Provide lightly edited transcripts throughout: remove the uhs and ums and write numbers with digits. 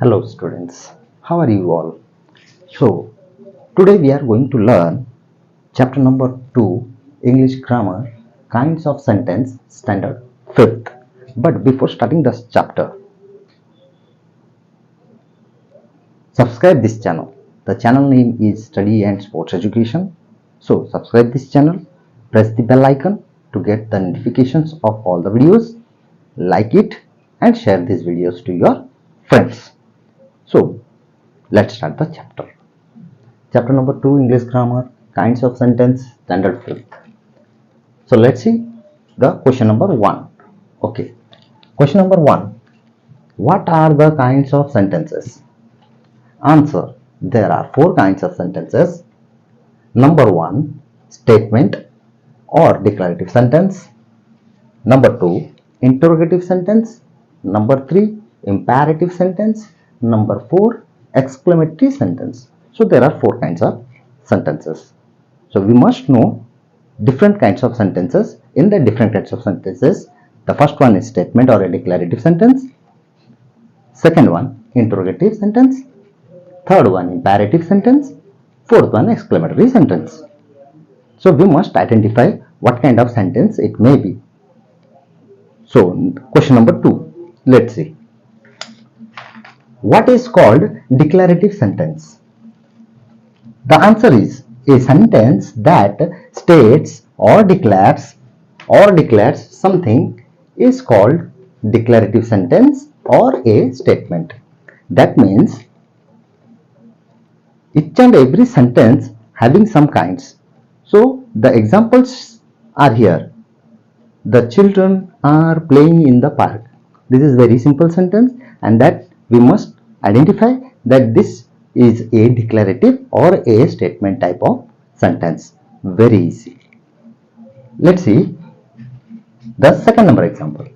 Hello students, how are you all? So, today we are going to learn chapter number 2 English Grammar Kinds of Sentence Standard 5th. But before starting this chapter, subscribe this channel. The channel name is Study and Sports Education. So, subscribe this channel, press the bell icon to get the notifications of all the videos, like it and share these videos to your friends. So, let's start the chapter. Chapter number 2 English Grammar Kinds of Sentence Standard 5th. So let's see the question number 1. Okay. Question number 1. What are the kinds of sentences? Answer. There are 4 kinds of sentences. Number 1. Statement or declarative sentence. Number 2. Interrogative sentence. Number 3. Imperative sentence. Number 4. Exclamatory sentence. So there are 4 kinds of sentences. So we must know different kinds of sentences. In the different kinds of sentences, the first one is statement or a declarative sentence. Second one, interrogative sentence. Third one, imperative sentence. Fourth one, exclamatory sentence. So we must identify what kind of sentence it may be. So question number 2, let's see. What is called declarative sentence? The answer is a sentence that states or declares something is called declarative sentence or a statement. That means each and every sentence having some kinds. So the examples are here. The children are playing in the park. This is very simple sentence, and that we must identify that this is a declarative or a statement type of sentence. Very easy. Let's see the second number example.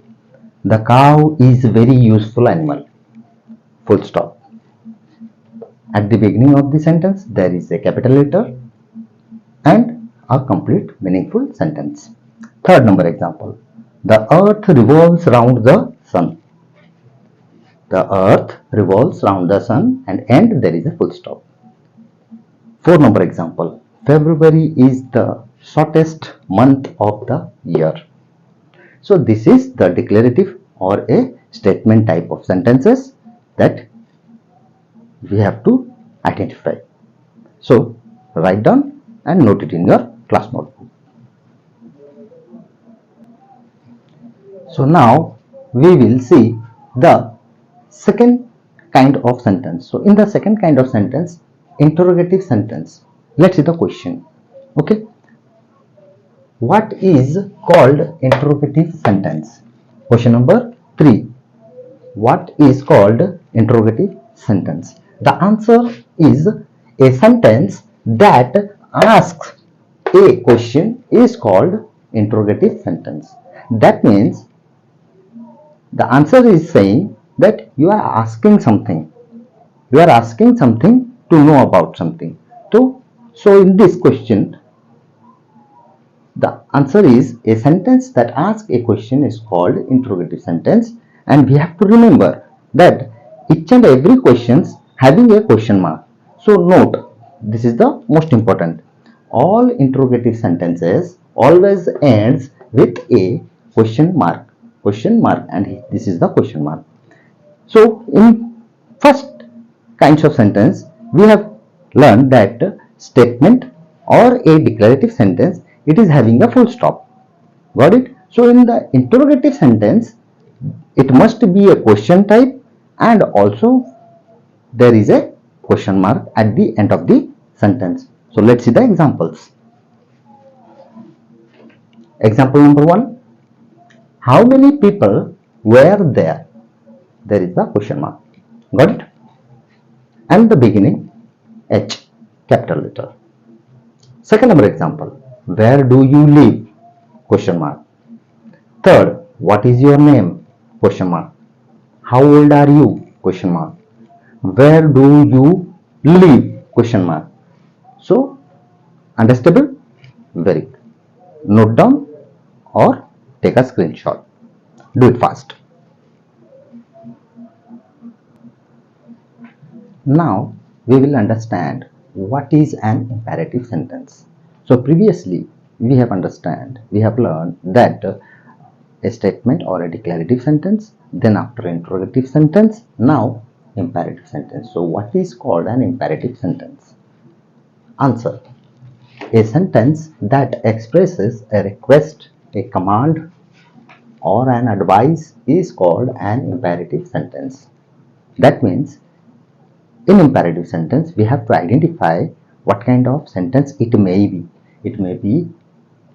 The cow is very useful animal. Full stop. At the beginning of the sentence, there is a capital letter and a complete meaningful sentence. Third number example. The earth revolves round the sun. The earth revolves round the sun, and end there is a full stop. Fourth number example. February is the shortest month of the year. So this is the declarative or a statement type of sentences that we have to identify. So write down and note it in your class notebook. So now we will see the second kind of sentence. So in the second kind of sentence, interrogative sentence. Let's see the question. Okay. What is called interrogative sentence? Question number 3. What is called interrogative sentence? The answer is a sentence that asks a question is called interrogative sentence. That means the answer is saying that you are asking something. You are asking something to know about something. So in this question, the answer is a sentence that asks a question is called interrogative sentence, and we have to remember that each and every question having a question mark. So note, this is the most important. All interrogative sentences always ends with a question mark, and this is the question mark. So in first kinds of sentence, we have learned that statement or a declarative sentence, it is having a full stop. Got it? So in the interrogative sentence, it must be a question type, and also there is a question mark at the end of the sentence. So let's see the examples. Example number 1. How many people were there? There is the question mark. Got it? And the beginning, H, capital letter. Second number example. Where do you live? Question mark. Third, what is your name? Question mark. How old are you? Question mark. Where do you live? Question mark. So, understandable? Very good. Note down or take a screenshot. Do it fast. Now we will understand what is an imperative sentence. So previously we have learned that a statement or a declarative sentence, then after interrogative sentence, now imperative sentence. So what is called an imperative sentence? Answer: a sentence that expresses a request, a command, or an advice is called an imperative sentence. That means in imperative sentence we have to identify what kind of sentence it may be. It may be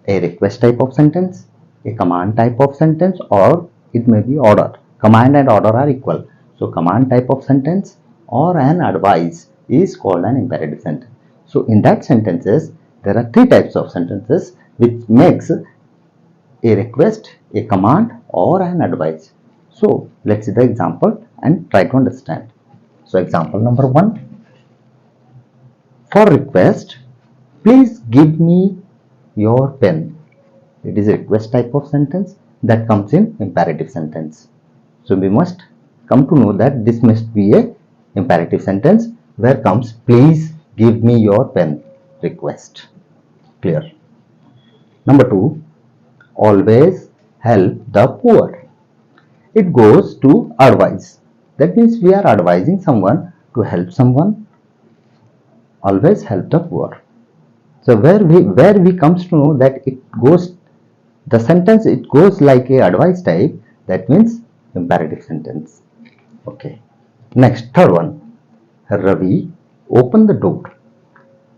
a request type of sentence, a command type of sentence, or it may be order. Command and order are equal. So command type of sentence or an advice is called an imperative sentence. So in that sentences there are three types of sentences which makes a request, a command, or an advice. So let's see the example and try to understand. So example number 1. For request, please give me your pen. It is a request type of sentence that comes in imperative sentence. So we must come to know that this must be a imperative sentence where comes please give me your pen request. Clear? Number 2, always help the poor. It goes to advise. That means we are advising someone to help someone. Always help the poor. So where we comes to know that it goes, the sentence it goes like a advice type, that means imperative sentence. Okay. Next, third one. Ravi, open the door.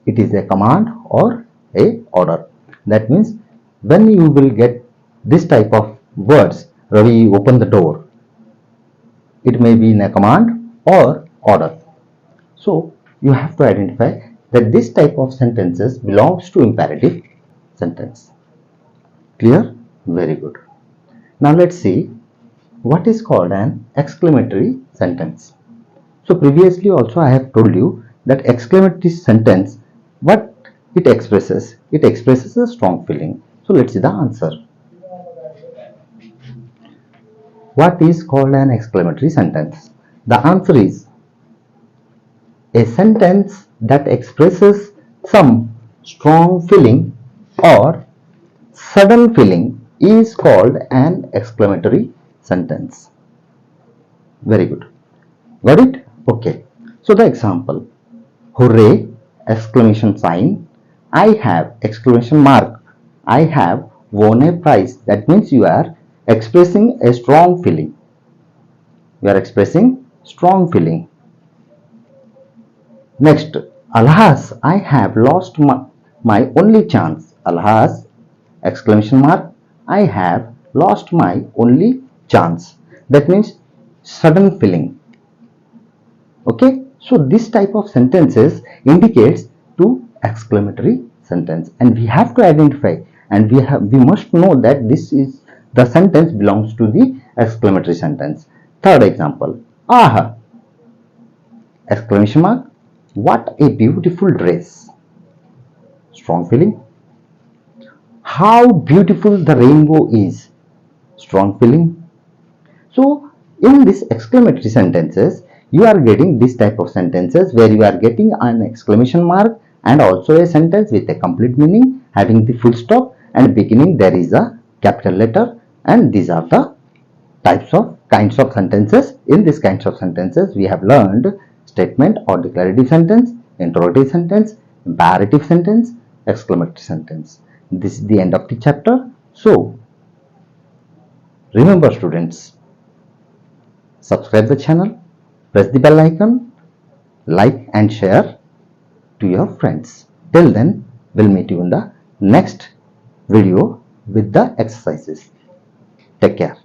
It is a command or a order. That means when you will get this type of words, Ravi, open the door, it may be in a command or order. So you have to identify that this type of sentences belongs to imperative sentence. Clear? Very good. Now let's see what is called an exclamatory sentence. So previously also I have told you that exclamatory sentence, what it expresses? It expresses a strong feeling. So let's see the answer. What is called an exclamatory sentence? The answer is a sentence that expresses some strong feeling or sudden feeling is called an exclamatory sentence. Very good. Got it? Okay. So the example. Hooray! Exclamation sign. I have! Exclamation mark. I have won a prize. That means you are expressing a strong feeling. You are expressing strong feeling. Next, alas, I have lost my only chance. Alas, exclamation mark. I have lost my only chance. That means sudden feeling. Okay, so this type of sentences indicates to exclamatory sentence, and we have to identify, and we must know that this is the sentence belongs to the exclamatory sentence. Third example. Aha! Exclamation mark. What a beautiful dress. Strong feeling. How beautiful the rainbow is. Strong feeling. So in this exclamatory sentences, you are getting this type of sentences where you are getting an exclamation mark and also a sentence with a complete meaning having the full stop, and beginning there is a capital letter, and these are the kinds of sentences. In these kinds of sentences we have learned statement or declarative sentence, interrogative sentence, imperative sentence, exclamatory sentence. This is the end of the chapter. So remember students, subscribe the channel, press the bell icon, like and share to your friends. Till then, we'll meet you in the next video with the exercises. Take care.